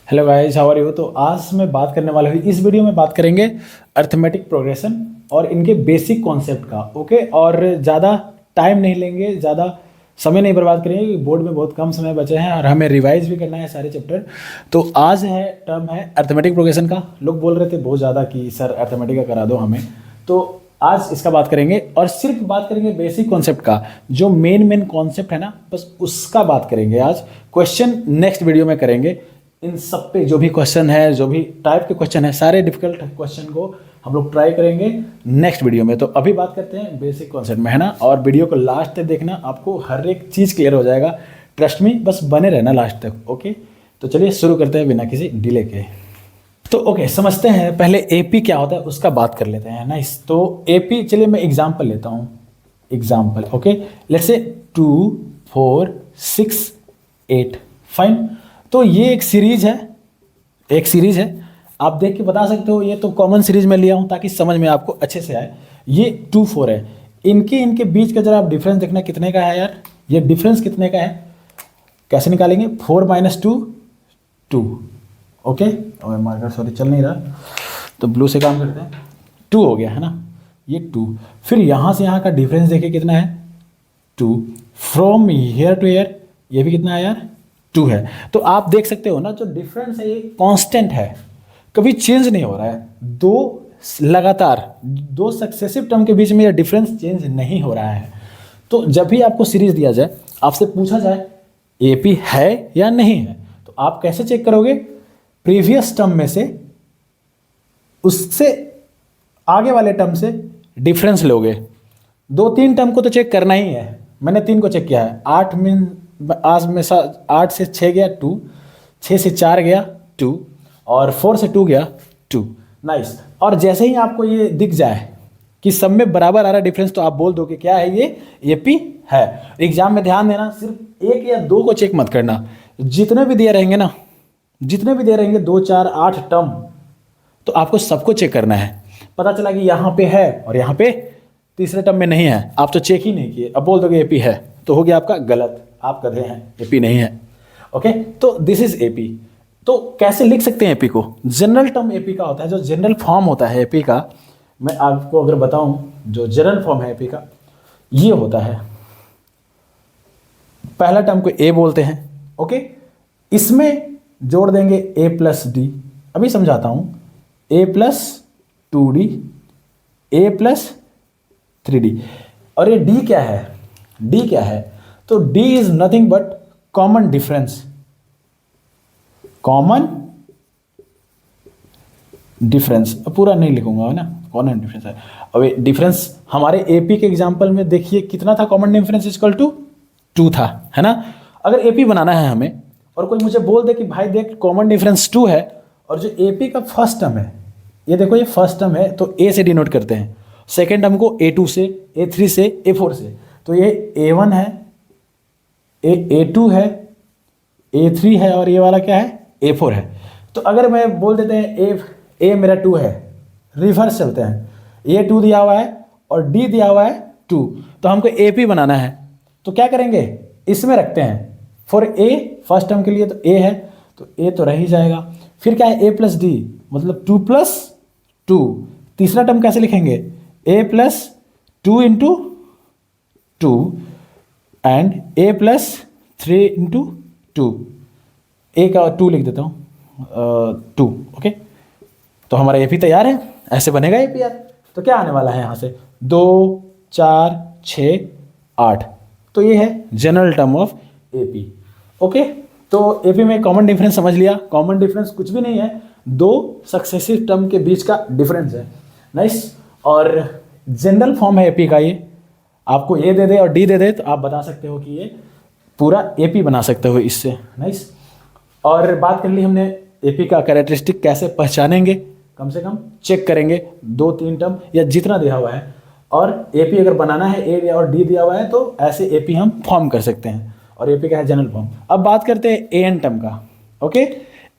Hello guys, how are you. तो आज मैं बात करने वाला हूँ, इस वीडियो में बात करेंगे अर्थमेटिक प्रोग्रेशन और इनके बेसिक कॉन्सेप्ट का। ओके, और ज़्यादा टाइम नहीं लेंगे, ज़्यादा समय नहीं बर्बाद करेंगे क्योंकि बोर्ड में बहुत कम समय बचे हैं और हमें रिवाइज भी करना है सारे चैप्टर। तो आज है टर्म है अर्थमेटिक प्रोग्रेशन का। लोग बोल रहे थे बहुत ज़्यादा कि सर अर्थमेटिक का करा दो हमें, तो आज इसका बात करेंगे और सिर्फ बात करेंगे बेसिक कॉन्सेप्ट का। जो मेन कॉन्सेप्ट है ना, बस उसका बात करेंगे आज। क्वेश्चन नेक्स्ट वीडियो में करेंगे। इन सब पे जो भी क्वेश्चन है, जो भी टाइप के क्वेश्चन है, सारे डिफिकल्ट क्वेश्चन को हम लोग ट्राई करेंगे नेक्स्ट वीडियो में। तो अभी बात करते हैं बेसिक कॉन्सेप्ट में, है ना। और वीडियो को लास्ट तक देखना, आपको हर एक चीज़ क्लियर हो जाएगा। ट्रस्ट मी, बस बने रहना लास्ट तक। ओके, तो चलिए शुरू करते हैं बिना किसी डिले के। तो ओके, समझते हैं पहले एपी क्या होता है उसका बात कर लेते हैं। नाइस। तो एपी, चलिए मैं एग्जाम्पल लेता हूँ। Example, okay, let's say 2 4 6 8। Fine. तो ये एक सीरीज है, आप देख के बता सकते हो। ये तो कॉमन सीरीज में लिया हूँ ताकि समझ में आपको अच्छे से आए। ये 2 4 है। इनके बीच का जरा आप डिफरेंस देखना कितने का है यार। ये डिफरेंस कितने का है, कैसे निकालेंगे। 4 - 2 2। ओके, और मार्कर सॉरी चल नहीं रहा, तो ब्लू से काम करते हैं। 2 हो गया, है ना, ये 2। फिर यहाँ से यहाँ का डिफरेंस देखिए कितना है, 2। फ्रॉम हियर टू हियर ये भी कितना है यार, 2 है। तो आप देख सकते हो ना, जो डिफरेंस है ये कांस्टेंट है, कभी चेंज नहीं हो रहा है। दो सक्सेसिव टर्म के बीच में ये डिफरेंस चेंज नहीं हो रहा है। तो जब भी आपको सीरीज दिया जाए, आपसे पूछा जाए एपी है या नहीं है, तो आप कैसे चेक करोगे। प्रीवियस टर्म में से उससे आगे वाले टर्म से डिफरेंस लोगे। 2-3 टर्म को तो चेक करना ही है। मैंने 3 को चेक किया है। 8 से 6 गया 2, 6 से 4 गया 2, और 4 से 2 गया 2। नाइस। और जैसे ही आपको ये दिख जाए कि सब में बराबर आ रहा है डिफरेंस, तो आप बोल दो कि क्या है, ये एपी है। एग्जाम में ध्यान देना, सिर्फ 1 या 2 को चेक मत करना। जितने भी दिए रहेंगे ना, 2 4 8 टर्म, तो आपको सबको चेक करना है। पता चला कि यहाँ पे है और यहाँ पे तीसरे टर्म में नहीं है, आप तो चेक ही नहीं किए, अब बोल दोगे एपी है, तो हो गया आपका गलत। आप गधे हैं, एपी नहीं है। ओके, तो दिस इज एपी। तो कैसे लिख सकते हैं एपी को। जनरल टर्म एपी का होता है, जो जनरल फॉर्म होता है एपी का, मैं आपको अगर बताऊं, जो जनरल फॉर्म है एपी का ये होता है। पहला टर्म को ए बोलते हैं। ओके, इसमें जोड़ देंगे a + d। अभी समझाता हूं। a + 2d, a + 3d। और ये d क्या है, d क्या है, तो d is nothing but common difference. पूरा नहीं लिखूंगा, है ना, कॉमन डिफरेंस है। अब ये डिफरेंस हमारे एपी के एग्जांपल में देखिए कितना था, कॉमन डिफरेंस इक्वल टू 2 था, है ना। अगर एपी बनाना है हमें और कोई मुझे बोल दे कि भाई देख कॉमन डिफरेंस 2 है, और जो एपी का फर्स्ट टर्म है, ये देखो ये फर्स्ट टर्म है, तो ए से डिनोट करते हैं। सेकेंड टर्म को A2 से, A3 से, A4 से, तो ये A1 है, A2 है, A3 है, और ये वाला क्या है, A4 है। तो अगर मैं बोल देते हैं A मेरा 2 है, रिवर्स चलते हैं, A2 दिया हुआ है और D दिया हुआ है 2, तो हमको AP बनाना है, तो क्या करेंगे, इसमें रखते हैं। फॉर A फर्स्ट टर्म के लिए तो A है, तो A तो रह ही जाएगा। फिर क्या है, A + D मतलब 2 + 2। तीसरा टर्म कैसे लिखेंगे, A + 2 × 2 एंड A + 3 × 2। A का 2 लिख देता हूँ, 2। ओके, तो हमारा एपी तैयार है। ऐसे बनेगा एपी यार। तो क्या आने वाला है यहाँ से, 2 4 6 8। तो ये है general term of AP. Okay, तो एपी में कॉमन डिफरेंस समझ लिया। कॉमन डिफरेंस कुछ भी नहीं है, 2 सक्सेसिव टर्म के बीच का डिफरेंस है। नाइस। और जनरल फॉर्म है एपी का। ये आपको ए दे दे और डी दे दे, तो आप बता सकते हो कि ये पूरा एपी बना सकते हो इससे। नाइस। और बात कर ली हमने एपी का कैरेक्टरिस्टिक कैसे पहचानेंगे, कम से कम चेक करेंगे 2-3 टर्म या जितना दिया हुआ है। और एपी अगर बनाना है, ए और डी दिया हुआ है, तो ऐसे एपी हम फॉर्म कर सकते हैं। और एपी का है जनरल फॉर्म। अब बात करते हैं एन टर्म का। ओके,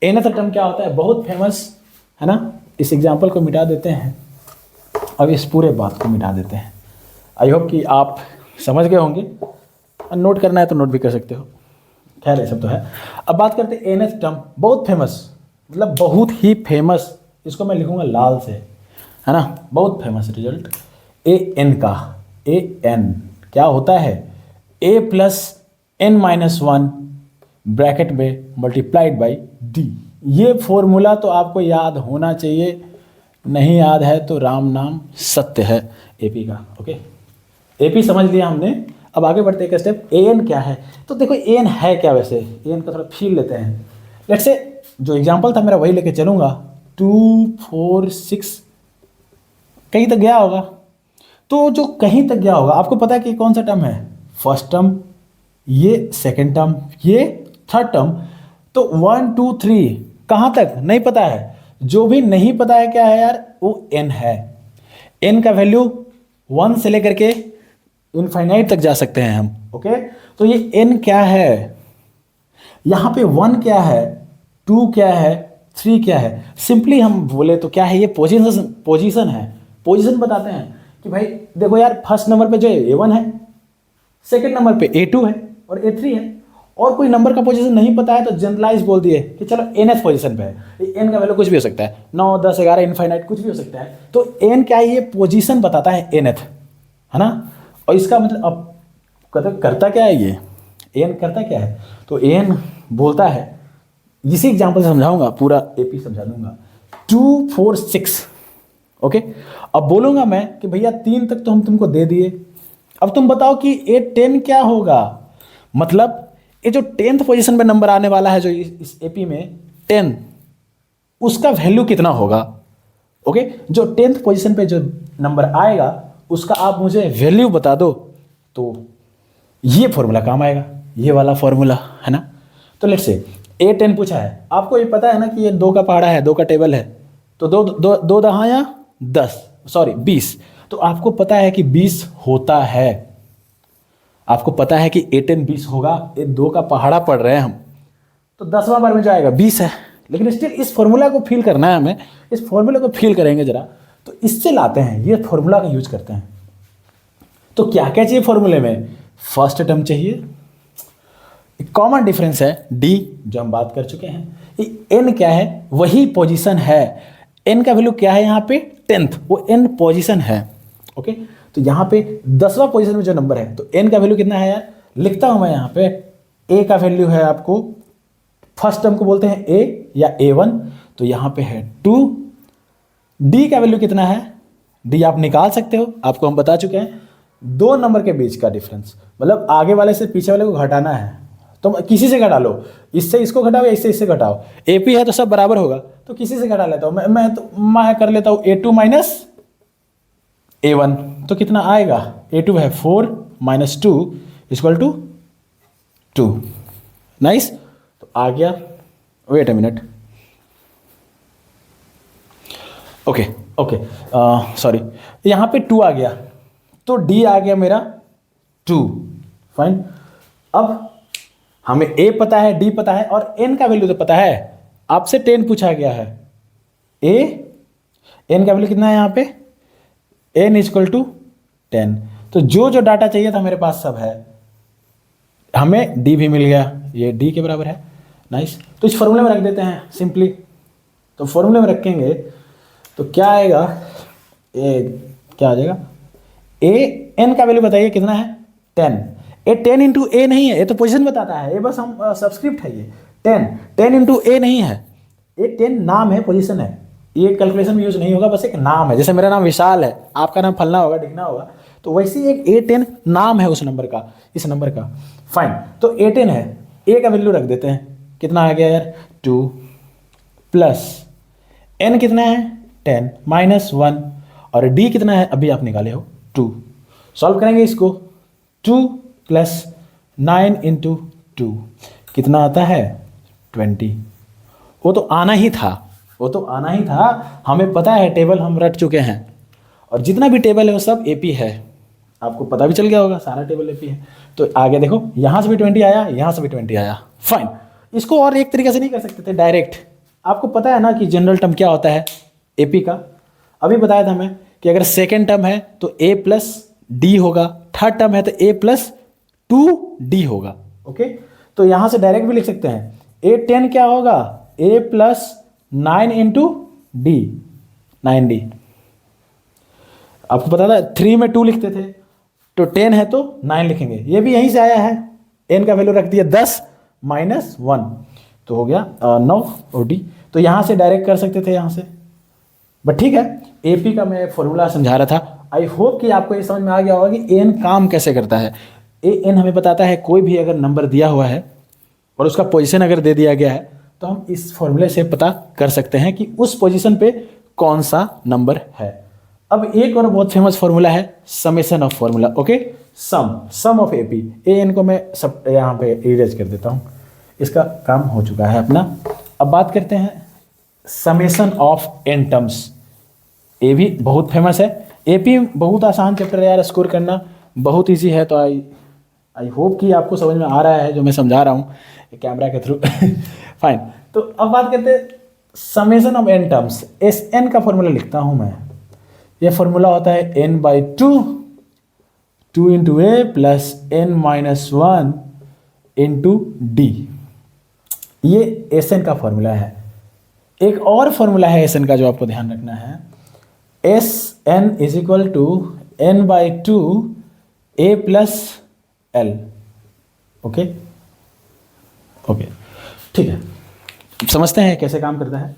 एन टर्म क्या होता है, बहुत फेमस है ना। इस एग्जाम्पल को मिटा देते हैं, अब इस पूरे बात को मिटा देते हैं। आई होप कि आप समझ गए होंगे। नोट करना है तो नोट भी कर सकते हो, खैर ये सब तो है। अब बात करते हैं एनथ टर्म, बहुत फेमस मतलब बहुत ही फेमस, इसको मैं लिखूंगा लाल से, है ना, बहुत फेमस रिजल्ट ए एन का। ए एन क्या होता है, a plus N minus one bracket में मल्टीप्लाइड बाई डी। ये फॉर्मूला तो आपको याद होना चाहिए, नहीं याद है तो राम नाम सत्य है एपी का। ओके, एपी समझ लिया हमने। अब आगे बढ़ते एक स्टेप, ए एन क्या है। तो देखो ए एन है क्या, वैसे ए एन का थोड़ा फील लेते हैं। लेट्स से जो एग्जांपल था मेरा वही लेके चलूंगा, 2 4 6 कहीं तक गया होगा। तो जो कहीं तक गया होगा आपको पता है कि कौन सा टर्म है, फर्स्ट टर्म, ये सेकेंड टर्म, ये थर्ड टर्म। तो 1 2 3 कहाँ तक नहीं पता है। जो भी नहीं पता है क्या है यार, वो एन है। एन का वैल्यू 1 से लेकर के इनफाइनाइट तक जा सकते हैं हम। ओके, तो ये एन क्या है, यहां पे 1 क्या है, 2 क्या है, 3 क्या है। सिंपली हम बोले तो क्या है, ये पोजीशन है। पोजीशन बताते हैं कि भाई देखो यार, फर्स्ट नंबर पे जो है A1 है, सेकंड नंबर पे A2 है और A3 है। और कोई नंबर का पोजीशन नहीं पता है तो जनरलाइज बोल दिए कि चलो nth पोजीशन पे है। एन का वैल्यू कुछ भी हो सकता है, 9 10 11 इनफाइनाइट कुछ भी हो सकता है। तो एन क्या है, ये पोजीशन बताता है nth, है ना। और इसका मतलब अब करता क्या है, ये एन करता क्या है, तो एन बोलता है, इसी एग्जाम्पल से समझाऊंगा, पूरा एपी समझा दूंगा। 2 4 6 ओके। अब बोलूंगा मैं कि भैया 3 तक तो हम तुमको दे दिए, अब तुम बताओ कि ए 10 क्या होगा। मतलब ये जो 10th पोजीशन पे नंबर आने वाला है जो इस एपी में 10, उसका वैल्यू कितना होगा। ओके, जो 10th पोजीशन पे जो नंबर आएगा उसका आप मुझे वैल्यू बता दो, तो ये फॉर्मूला काम आएगा, ये वाला फॉर्मूला, है ना। तो लेट्स से A10 पूछा है, आपको ये पता है ना कि ये 2 का पहाड़ा है, 2 का टेबल है, तो दो दहा या 20। तो आपको पता है कि 20 होता है, आपको पता है कि A10 20 होगा। ये 2 का पहाड़ा पढ़ रहे हैं हम, तो 10वां बार में जो आएगा 20 है। लेकिन स्टिल इस फॉर्मूला को फील करना है हमें, इस फॉर्मूला को फील करेंगे जरा, तो इससे लाते हैं, ये फॉर्मूला का यूज करते हैं। तो क्या क्या चाहिए फॉर्मूले में, फर्स्ट टर्म चाहिए, कॉमन डिफरेंस है डी जो हम बात कर चुके हैं। एन क्या है, वही पोजीशन है। एन का वैल्यू क्या है यहाँ पे 10th, वो एन पोजीशन है। ओके, तो यहाँ पे 10वां पोजीशन में जो नंबर है, तो एन का वैल्यू कितना है यार, लिखता हूं मैं यहाँ पे। ए का वैल्यू है, आपको फर्स्ट टर्म को बोलते हैं ए या A1, तो यहाँ पे है 2। डी का वैल्यू कितना है, डी आप निकाल सकते हो, आपको हम बता चुके हैं, 2 नंबर के बीच का डिफरेंस, मतलब आगे वाले से पीछे वाले को घटाना है, तो किसी से घटा लो, इससे इसको घटाओ, इससे इससे घटाओ। एपी है तो सब बराबर होगा, तो किसी से घटा लेता हूं मैं कर लेता हूं A2 माइनस A1, तो कितना आएगा, A2 है 4 माइनस 2 इक्वल टू 2। नाइस, तो आ गया, wait a minute, okay okay, sorry, यहां पे 2 आ गया, तो D आ गया मेरा 2। फाइन, अब हमें A पता है, D पता है, और N का वैल्यू तो पता है। आपसे 10 पूछा गया है, N का वैल्यू कितना है यहाँ पे, N इक्वल टू 10। तो जो जो डाटा चाहिए था मेरे पास सब है, हमें D भी मिल गया, ये D के बराबर है। नाइस, तो इस फॉर्मूले में रख देते हैं सिंपली। तो फॉर्मूले में रखेंगे तो क्या आएगा, क्या आ जाएगा, N का वैल्यू बताइए कितना है 10। ये 10 इंटू ए नहीं है, ये तो पोजीशन बताता है, ये बस हम सब्सक्रिप्ट है, ये 10 इंटू ए नहीं है, ये 10 नाम है, पोजीशन है, ये कैलकुलेशन में यूज नहीं होगा, बस एक नाम है। जैसे मेरा नाम विशाल है, आपका नाम फलना होगा, ढिकना होगा, तो वैसे ही एक A10 नाम है उस नंबर का, इस नंबर का। फाइन, तो A10 है, ए का वैल्यू रख देते हैं, कितना आ गया यार 2 प्लस N कितना है 10 माइनस 1, और D कितना है अभी आप निकाले हो 2। सॉल्व करेंगे इसको, 2 प्लस 9 इंटू 2 कितना आता है 20। वो तो आना ही था, वो तो आना ही था, हमें पता है, टेबल हम रट चुके हैं, और जितना भी टेबल है वो सब एपी है, आपको पता भी चल गया होगा, सारा टेबल एपी है। तो आगे देखो, यहाँ से भी 20 आया, यहाँ से भी 20 आया। फाइन, इसको और एक तरीके से नहीं कर सकते थे, डायरेक्ट। आपको पता है ना कि जनरल टर्म क्या होता है एपी का, अभी बताया था मैं कि अगर सेकेंड टर्म है तो A प्लस डी होगा, थर्ड टर्म है तो A प्लस 2D होगा। ओके, तो यहां से डायरेक्ट भी लिख सकते हैं, A10 क्या होगा, A plus 9 into D, 9d। आपको पता था 3 में 2 लिखते थे, तो 10 है तो 9 लिखेंगे। ये भी यहीं से आया है, n का वैल्यू रख दिया 10 माइनस 1 तो हो गया 9 और डी। तो यहाँ से डायरेक्ट कर सकते थे यहाँ से, बट ठीक है, एपी का मैं फॉर्मूला समझा रहा था। आई होप कि आपको ये समझ में आ गया होगा कि एन काम कैसे करता है। एन हमें बताता है कोई भी अगर नंबर दिया हुआ है और उसका पोजीशन अगर दे दिया गया है तो हम इस फॉर्मूले से पता कर सकते हैं कि उस पोजीशन पे कौन सा नंबर है। अब एक और बहुत फेमस फॉर्मूला है summation of formula. Okay, sum of AP. N को मैं सब यहाँ पे इरेज कर देता हूँ, इसका काम हो चुका है अपना। अब बात करते हैं समेशन ऑफ एन टर्म्स। ये भी बहुत फेमस है। एपी बहुत आसान चैप्टर है यार, स्कोर करना बहुत इजी है। तो आई होप कि आपको समझ में आ रहा है जो मैं समझा रहा हूँ कैमरा के थ्रू। फाइन, तो अब बात करते हैं summation of N terms. S N का फॉर्मूला लिखता हूँ मैं। ये फॉर्मूला होता है N by 2 into A plus N minus 1 into D. ये एस एन का फॉर्मूला है। एक और फॉर्मूला है एस एन का जो आपको ध्यान रखना है, S N is equal to N by 2 A plus L. Okay okay, ठीक है, समझते हैं कैसे काम करता है।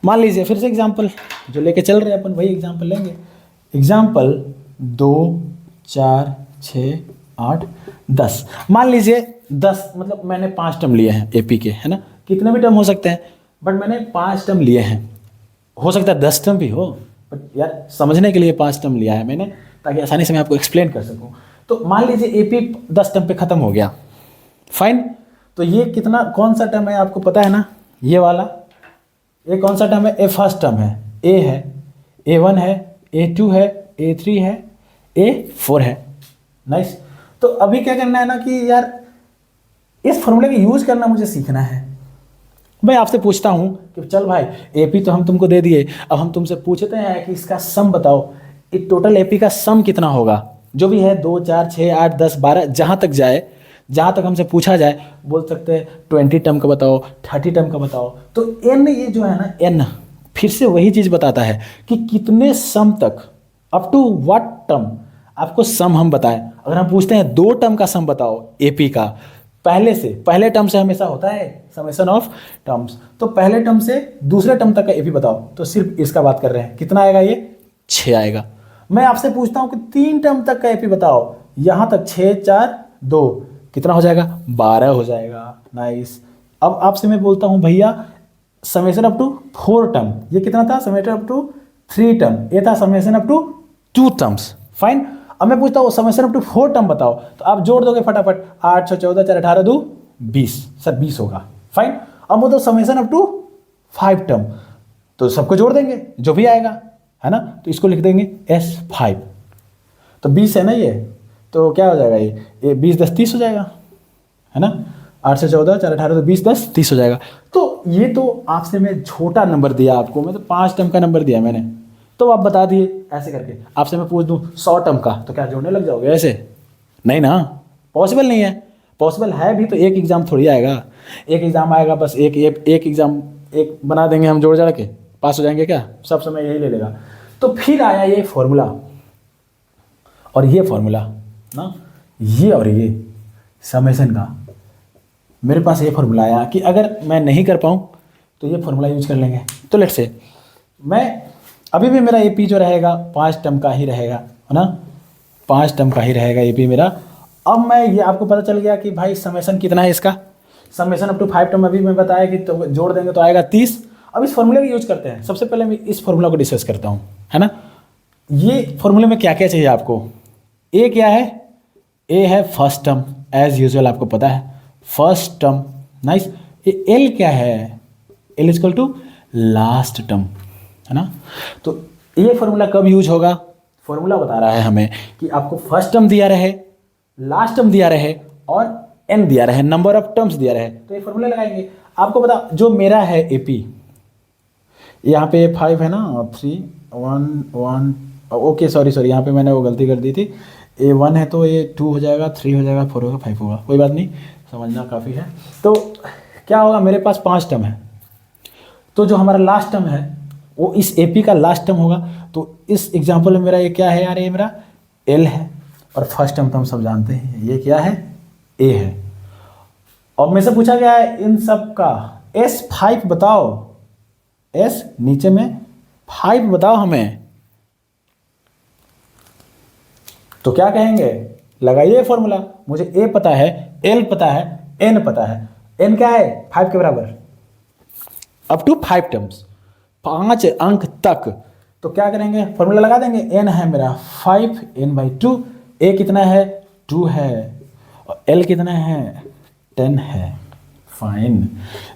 मान लीजिए फिर से एग्जाम्पल जो लेके चल रहे हैं अपन वही एग्जाम्पल लेंगे। एग्जाम्पल 2 4 6 8 10। मान लीजिए 10 मतलब मैंने 5 टर्म लिए हैं एपी के, है ना। कितने भी टर्म हो सकते हैं, बट मैंने 5 टर्म लिए हैं। हो सकता है 10 टर्म भी हो, बट यार समझने के लिए 5 टर्म लिया है मैंने, ताकि आसानी से मैं आपको एक्सप्लेन कर सकूं। तो मान लीजिए एपी 10 टर्म पे खत्म हो गया। फाइन, तो ये कितना कौन सा टर्म है आपको पता है ना, ये वाला। ये कौन सा टर्म है, ए फर्स्ट टर्म है, ए है, A1 है, A2 है, A3 है, A4 है। नाइस। तो अभी क्या करना है ना कि यार इस फॉर्मूले का यूज करना मुझे सीखना है। मैं आपसे पूछता हूं कि चल भाई एपी तो हम तुमको दे दिए, अब हम तुमसे पूछते हैं कि इसका सम बताओ। इस टोटल एपी का सम कितना होगा, जो भी है 2 4 6 8 10 12 जहां तक जाए, जहां तक हमसे पूछा जाए। बोल सकते हैं 20 टर्म का बताओ, 30 टर्म का बताओ। तो एन ये जो है ना, एन फिर से वही चीज बताता है कि कितने सम तक, अप टू व्हाट टर्म आपको सम हम बताएं। अगर हम पूछते हैं 2 टर्म का सम बताओ एपी का, पहले टर्म से हमेशा होता है समेशन ऑफ टर्म्स, तो पहले टर्म से दूसरे टर्म तक का एपी बताओ, तो सिर्फ इसका बात कर रहे हैं। कितना आएगा, ये 6 आएगा। मैं आपसे पूछता हूं कि 3 टर्म तक का एपी बताओ, यहां तक 6 4 2 कितना हो जाएगा, 12 हो जाएगा। नाइस। अब आपसे मैं बोलता हूं भैया समेशन अप टू 4 टर्म, ये कितना था, समेशन अप टू 3 टर्म, ये था summation up to 2 terms. Fine. अब मैं पूछता हूँ समेशन अप टू 4 टर्म बताओ, तो आप जोड़ दोगे फटाफट, 8 6 14 4 18 2 20, सर 20 होगा। फाइन। अब बोलो समेशन अप टू 5 टर्म, तो सबको जोड़ देंगे जो भी आएगा, है ना। तो इसको लिख देंगे S5, तो 20 है ना ये, तो क्या हो जाएगा, ये 20 10 30 हो जाएगा, है ना। 8 से 14 4 18 तो 20 10 30 हो जाएगा। तो ये तो आपसे मैं छोटा नंबर दिया आपको, मैं तो 5 टर्म का नंबर दिया मैंने, तो आप बता दिए ऐसे करके। आपसे मैं पूछ दूं 100 टर्म का, तो क्या जोड़ने लग जाओगे ऐसे, नहीं ना, पॉसिबल नहीं है। पॉसिबल है भी तो एक एग्जाम थोड़ी आएगा, एक एग्जाम आएगा बस, एक एग्जाम एक बना देंगे हम, जोड़ जाड़ के पास हो जाएंगे क्या, सब समय यही ले लेगा। तो फिर आया ये फॉर्मूला और ये फॉर्मूला ना, ये और ये समेशन का, मेरे पास ये फॉर्मूला आया कि अगर मैं नहीं कर पाऊँ तो ये फॉर्मूला यूज कर लेंगे। तो लेट्स से मैं अभी भी मेरा एपी जो रहेगा 5 टर्म का ही रहेगा, है ना, 5 टर्म का ही रहेगा एपी मेरा। अब मैं ये आपको पता चल गया कि भाई समेशन कितना है इसका, समेशन अप टू 5 टर्म अभी मैं बताया कि तो जोड़ देंगे तो आएगा 30। अब इस फॉर्मूले का यूज करते हैं। सबसे पहले मैं इस फॉर्मूला को डिस्कस करता हूँ, है ना। ये फॉर्मूले में क्या क्या चाहिए आपको, ए क्या है, ए है फर्स्ट टर्म, एज यूजुअल आपको पता है फर्स्ट टर्म। नाइस। ये एल क्या है, L is equal to last term, है ना। तो ये फॉर्मूला कब यूज होगा, फॉर्मूला बता रहा है हमें कि आपको फर्स्ट टर्म दिया रहे, लास्ट टर्म दिया रहे और एन दिया रहे, नंबर ऑफ टर्म्स दिया रहे, तो ये फॉर्मूला लगाएंगे। आपको बता जो मेरा है एपी, यहाँ पे 5 है ना, 3 1 1, ओके सॉरी यहाँ पे मैंने वो गलती कर दी थी। A1 है तो ये 2 हो जाएगा, 3 हो जाएगा, 4 होगा, 5 होगा, कोई बात नहीं, समझना काफ़ी है। तो क्या होगा, मेरे पास 5 टर्म है, तो जो हमारा लास्ट टर्म है वो इस ए पी का लास्ट टर्म होगा। तो इस एग्जाम्पल में मेरा ये क्या है यार, ये मेरा एल है, और फर्स्ट टर्म तो हम सब जानते हैं ये क्या है, ए है। और मेरे से पूछा गया है इन सब का S5 बताओ, S नीचे में 5 बताओ हमें, तो क्या कहेंगे, लगाइए फॉर्मूला। मुझे ए पता है, एल पता है, एन पता है। एन क्या है, 5 के बराबर, अप टू 5 टर्म्स, 5 अंक तक। तो क्या करेंगे, फॉर्मूला लगा देंगे। एन है मेरा 5, n/2, ए कितना है 2 है, और एल कितना है 10 है। फाइन,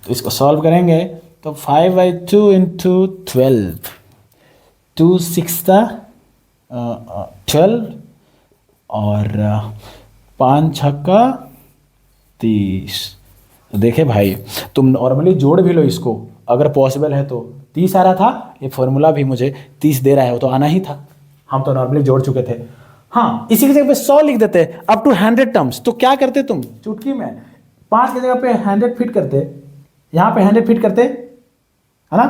तो इसको सॉल्व करेंगे तो 5/2 इंटू 12, 2 6 12 और 5 छक्का 30। तो देखे भाई, तुम नॉर्मली जोड़ भी लो इसको अगर पॉसिबल है तो। 30 आ रहा था, ये फॉर्मूला भी मुझे 30 दे रहा है, वो तो आना ही था, हम तो नॉर्मली जोड़ चुके थे। हाँ, इसी की जगह पे 100 लिख देते अप टू 100 टर्म्स। तो क्या करते तुम चुटकी में 5 की जगह पे 100 फिट करते, यहाँ पे 100 फिट करते, है ना,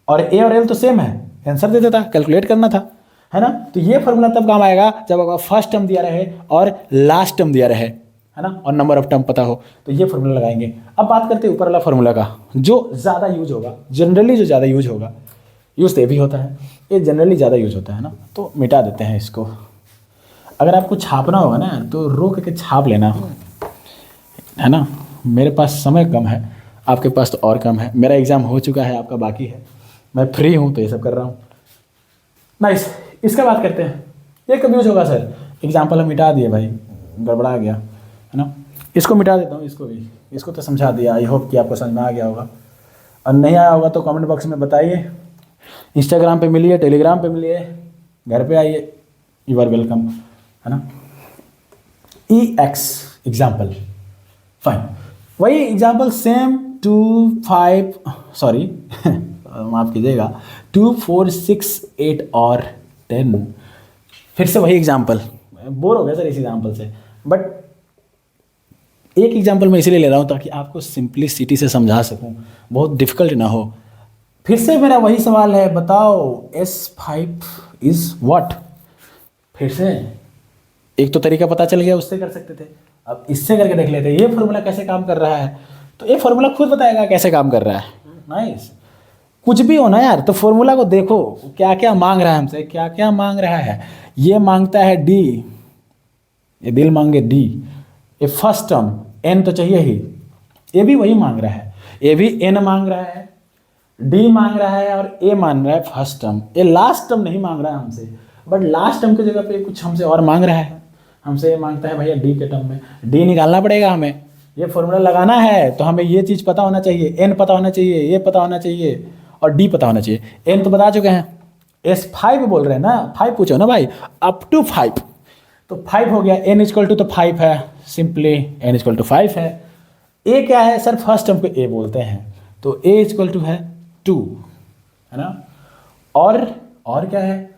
और ए और एल तो सेम है, आंसर दे देता, कैलकुलेट करना था, है ना। तो ये फॉर्मूला तब काम आएगा जब आपका फर्स्ट टर्म दिया रहे और लास्ट टर्म दिया रहे, है ना, और नंबर ऑफ टर्म पता हो, तो ये फॉर्मूला लगाएंगे। अब बात करते हैं ऊपर वाला फॉर्मूला का, जो ज़्यादा यूज होगा, जनरली जो ज़्यादा यूज होगा, यूज तो ये भी होता है, ये जनरली ज़्यादा यूज होता है ना, तो मिटा देते हैं इसको। अगर आपको छापना होगा ना तो रो करके छाप लेना, है ना। मेरे पास समय कम है, आपके पास तो और कम है, मेरा एग्ज़ाम हो चुका है, आपका बाकी है, मैं फ्री हूँ तो ये सब कर रहा हूँ। नाइस, इसका बात करते हैं। ये कब यूज होगा सर, एग्जाम्पल हम मिटा दिए भाई, गड़बड़ा गया, है ना। इसको मिटा देता हूँ, इसको भी, इसको तो समझा दिया। आई होप कि आपको समझ में आ गया होगा, और नहीं आया होगा तो कमेंट बॉक्स में बताइए। इंस्टाग्राम पे मिलिए, टेलीग्राम पे मिलिए, घर पे आइए, यू आर वेलकम, है ना। EX एग्जाम्पल, फाइन, वही एग्जाम्पल सेम 2 5 सॉरी माफ़ कीजिएगा 2 4 6 8 और 10, फिर से वही एग्जाम्पल। बोर हो गया सर इस एग्जाम्पल से, बट एक एग्जाम्पल मैं इसीलिए ले रहा हूँ ताकि आपको सिंप्लिसिटी से समझा सकूँ, बहुत डिफिकल्ट ना हो। फिर से मेरा वही सवाल है, बताओ S5 इज व्हाट। फिर से एक तो तरीका पता चल गया, उससे कर सकते थे, अब इससे करके देख लेते हैं ये फॉर्मूला कैसे काम कर रहा है। तो ये फॉर्मूला खुद बताएगा कैसे काम कर रहा है। नाइस, कुछ भी हो ना यार, तो फॉर्मूला को देखो क्या क्या मांग रहा है हमसे, क्या क्या मांग रहा है। ये मांगता है D, ये दिल मांगे D, ये फर्स्ट टर्म N तो चाहिए ही, ये भी वही मांग रहा है, ये भी N मांग रहा है, D मांग रहा है, और A मांग रहा है फर्स्ट टर्म। ये लास्ट टर्म नहीं मांग रहा है हमसे, बट लास्ट टर्म की जगह पे कुछ हमसे और मांग रहा है। हमसे ये मांगता है भैया D के टर्म में, D निकालना पड़ेगा हमें, ये फॉर्मूला लगाना है तो हमें ये चीज़ पता होना चाहिए, N पता होना चाहिए, ये पता होना चाहिए, और D पता होना चाहिए। N तो बता चुके हैं, S5 बोल रहे हैं ना, 5 पूछो ना भाई, अप टू 5, तो 5 हो गया। N इक्वल टू तो 5 है, सिंपली N इक्वल टू 5 है। A क्या है सर, फर्स्ट टर्म को A बोलते हैं, तो A इक्वल टू है 2, है ना। और क्या है,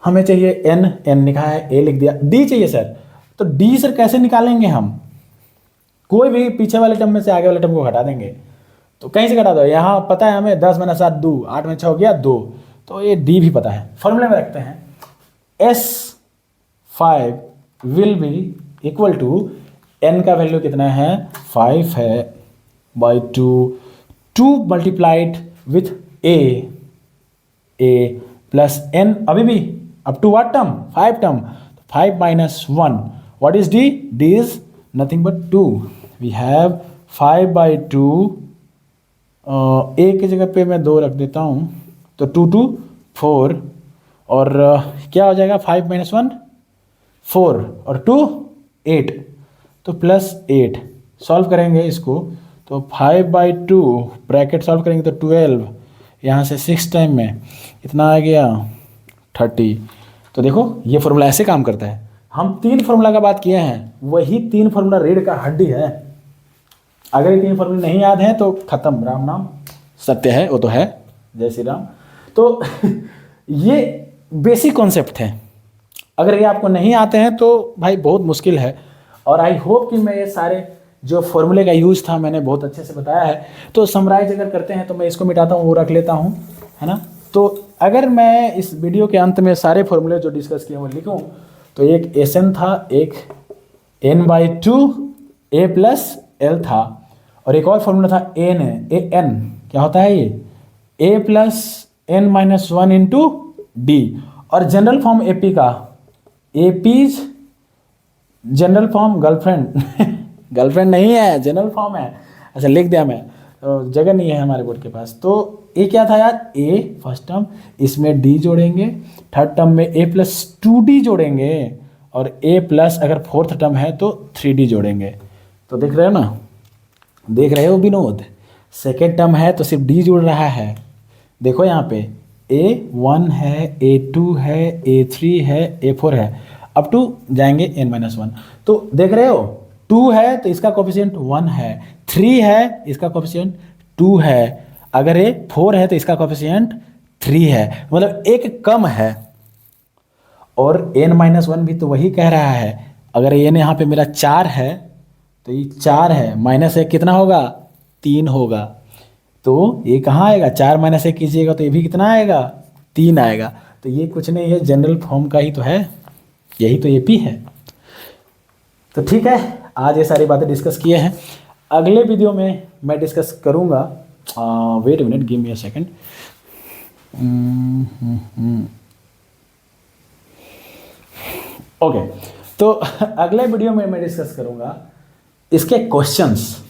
हमें चाहिए N लिखा है, A लिख दिया, D चाहिए सर। तो D सर कैसे निकालेंगे हम, कोई भी पीछे वाले टर्म में से आगे वाले टर्म को घटा देंगे, तो कहीं से घटा दो, यहाँ पता है हमें 10 - 7 2, 8 में 6 हो गया 2, तो ये D भी पता है। फॉर्मूले में रखते हैं S5 will be equal to, N का वैल्यू कितना है 5 है, by 2 multiplied with A plus N, अभी भी up to what term, 5 term, 5 - 1, what is D, D is nothing but 2। We have 5/2, A की जगह पे मैं 2 रख देता हूँ, तो 2 2 4, और क्या हो जाएगा 5 - 1 4, और 2 8, तो +8। सॉल्व करेंगे इसको तो 5/2 ब्रैकेट सॉल्व करेंगे तो 12, यहाँ से 6 टाइम में इतना आ गया 30। तो देखो ये फॉर्मूला ऐसे काम करता है। हम 3 फार्मूला का बात किए हैं, वही 3 फार्मूला रीढ़ का हड्डी है। अगर ये 3 फार्मूला नहीं याद है तो खत्म, राम नाम सत्य है, वो तो है, जय श्री राम। तो ये बेसिक कॉन्सेप्ट है, अगर ये आपको नहीं आते हैं तो भाई बहुत मुश्किल है। और आई होप कि मैं ये सारे जो फॉर्मूले का यूज़ था मैंने बहुत अच्छे से बताया है। तो समराइज अगर करते हैं तो मैं इसको मिटाता हूँ, वो रख लेता हूँ, है ना। तो अगर मैं इस वीडियो के अंत में सारे फॉर्मूले जो डिस्कस किए वो लिखूँ तो एक Sn था, एक n/2 a प्लस एल था, और एक और फॉर्मूला था an क्या होता है ये a plus n minus 1 into D. और जनरल फॉर्म एपी का, APs general form girlfriend girlfriend नहीं है, जनरल फॉर्म है। अच्छा लिख दिया मैं, तो जगह नहीं है हमारे बोर्ड के पास। तो ये क्या था यार, ए फर्स्ट टर्म, इसमें डी जोड़ेंगे, थर्ड टर्म में ए प्लस 2d जोड़ेंगे, और ए प्लस अगर फोर्थ टर्म है तो 3d जोड़ेंगे। तो देख रहे हो ना, देख रहे हो विनोद, सेकेंड टर्म है तो सिर्फ डी जुड़ रहा है। देखो यहाँ पे A1 है, A2 है, A3 है, A4 है, अप टू जाएंगे n-1। तो देख रहे हो 2 है तो इसका कोफिशिएंट 1 है, 3 है इसका कोफिशिएंट 2 है, अगर ये 4 है तो इसका कोफिशिएंट 3 है, मतलब एक कम है। और n-1 भी तो वही कह रहा है, अगर n यहाँ पे मेरा 4 है तो ये 4 है, माइनस 1 कितना होगा, 3 होगा। तो ये कहाँ आएगा, 4 माइनस 1 कीजिएगा तो ये भी कितना आएगा, 3 आएगा। तो ये कुछ नहीं है, जनरल फॉर्म का ही तो है, यही तो एपी है। तो ठीक है, आज ये सारी बातें डिस्कस किए हैं। अगले वीडियो में मैं डिस्कस करूँगा, wait a minute, give me a second. Okay, तो अगले वीडियो में मैं डिस्कस करूँगा इसके क्वेश्चंस।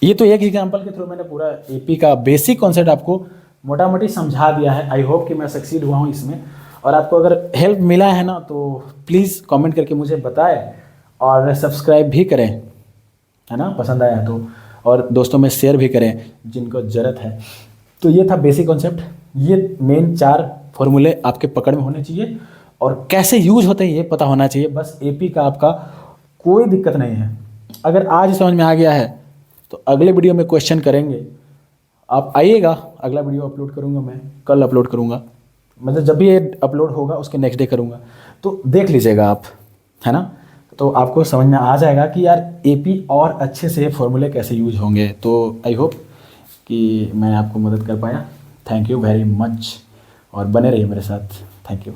ये तो एक एग्जांपल के थ्रू मैंने पूरा एपी का बेसिक कॉन्सेप्ट आपको मोटा मोटी समझा दिया है। आई होप कि मैं सक्सीड हुआ हूँ इसमें, और आपको अगर हेल्प मिला है ना तो प्लीज़ कमेंट करके मुझे बताएं, और सब्सक्राइब भी करें, है ना, पसंद आया तो, और दोस्तों में शेयर भी करें जिनको ज़रूरत है। तो ये था बेसिक कॉन्सेप्ट, ये मेन 4 फॉर्मूले आपके पकड़ में होने चाहिए, और कैसे यूज होते हैं ये पता होना चाहिए। बस एपी का आपका कोई दिक्कत नहीं है। अगर आज समझ में आ गया है तो अगले वीडियो में क्वेश्चन करेंगे, आप आइएगा। अगला वीडियो अपलोड करूँगा मैं, कल अपलोड करूँगा, मतलब जब भी ये अपलोड होगा उसके नेक्स्ट डे करूँगा, तो देख लीजिएगा आप, है ना। तो आपको समझ में आ जाएगा कि यार एपी और अच्छे से फॉर्मूले कैसे यूज होंगे। तो आई होप कि मैं आपको मदद कर पाया। थैंक यू वेरी मच, और बने रहिए मेरे साथ। Thank you.